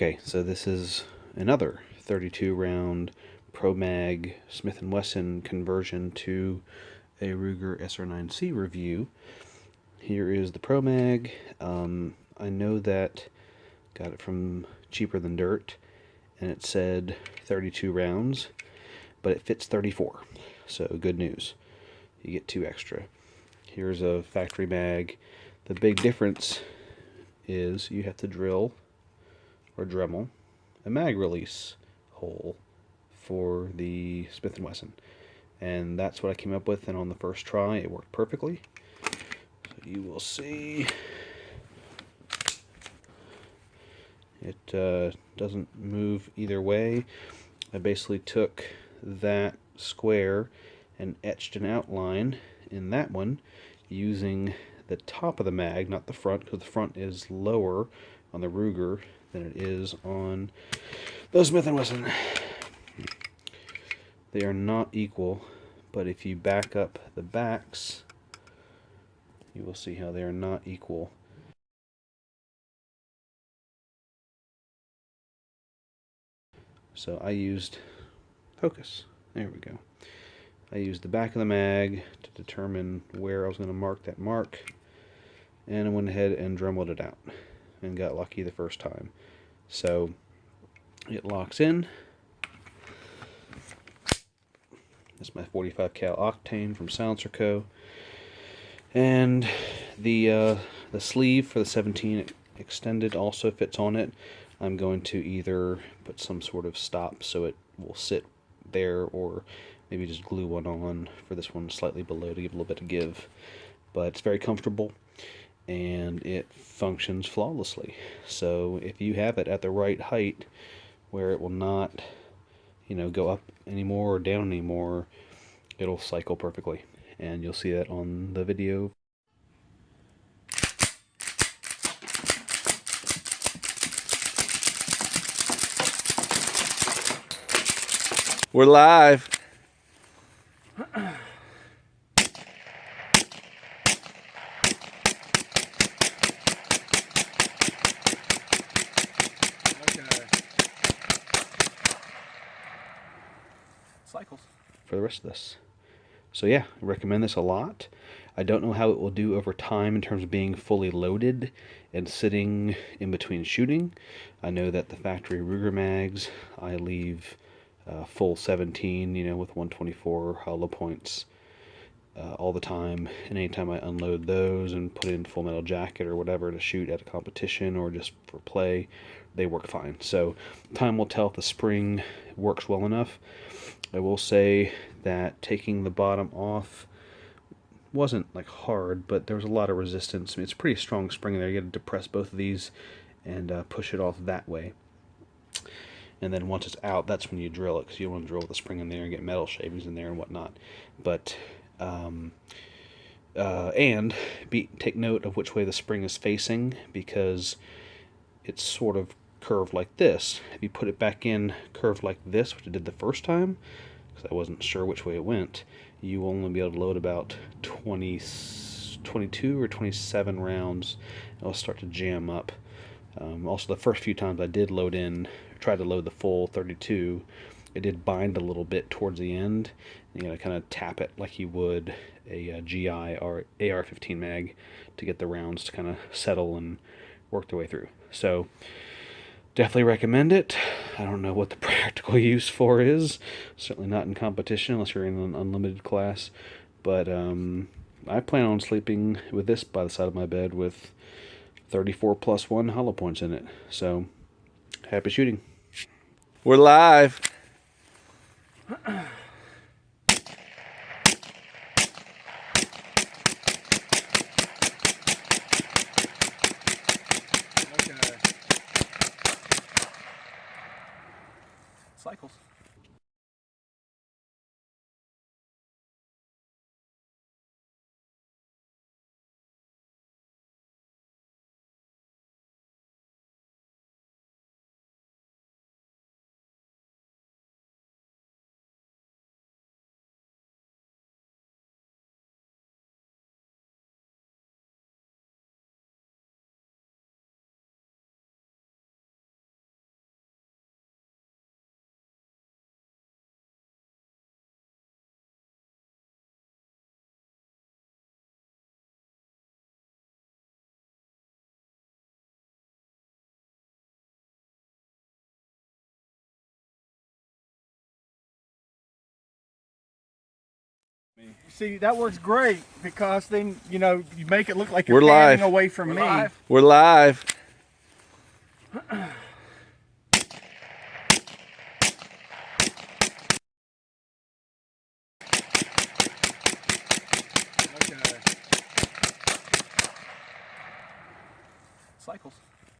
Okay, so this is another 32 round Promag Smith & Wesson conversion to a Ruger SR9c review. Here is the Promag. I know that got it from Cheaper Than Dirt, and it said 32 rounds, but it fits 34, so good news. You get 2 extra. Here's a factory mag. The big difference is you have to drill or dremel a mag release hole for the Smith & Wesson, and that's what I came up with, and on the first try it worked perfectly. So you will see it doesn't move either way. I basically took that square and etched an outline in that one using the top of the mag, not the front, because the front is lower on the Ruger than it is on the Smith & Wesson. They are not equal, but if you back up the backs, you will see how they are not equal. So I used focus. There we go. I used the back of the mag to determine where I was going to mark that mark, and I went ahead and dremeled it out and got lucky the first time. So it locks in. That's my 45 cal octane from Silencer Co. And the sleeve for the 17 extended also fits on it. I'm going to either put some sort of stop so it will sit there, or maybe just glue one on for this one slightly below to give a little bit of give. But it's very comfortable and it functions flawlessly. So if you have it at the right height where it will not, go up anymore or down anymore, it'll cycle perfectly, and you'll see that on the video. We're live. Cycles for the rest of this. So yeah, I recommend this a lot. I don't know how it will do over time in terms of being fully loaded and sitting in between shooting. I know that the factory Ruger mags, I leave full 17, with 124 hollow points all the time. And anytime I unload those and put in full metal jacket or whatever to shoot at a competition or just for play, they work fine. So time will tell if the spring works well enough. I will say that taking the bottom off wasn't like hard, but there was a lot of resistance. I mean, it's a pretty strong spring in there. You got to depress both of these and push it off that way. And then once it's out, that's when you drill it, because you don't want to drill with the spring in there and get metal shavings in there and whatnot. But take note of which way the spring is facing, because it's sort of curved like this. If you put it back in curved like this, which I did the first time, because I wasn't sure which way it went, you will only be able to load about 22 or 27 rounds. It'll start to jam up. Also, the first few times I did try to load the full 32, it did bind a little bit towards the end. You gotta kind of tap it like you would a GI or AR-15 mag to get the rounds to kind of settle and work their way through. So definitely recommend it. I don't know what the practical use for is. Certainly not in competition unless you're in an unlimited class. But I plan on sleeping with this by the side of my bed with 34 plus 1 hollow points in it. So happy shooting. We're live. Cycles. See, that works great because then, you know, you make it look like you're We're panning live. away from me. We're live.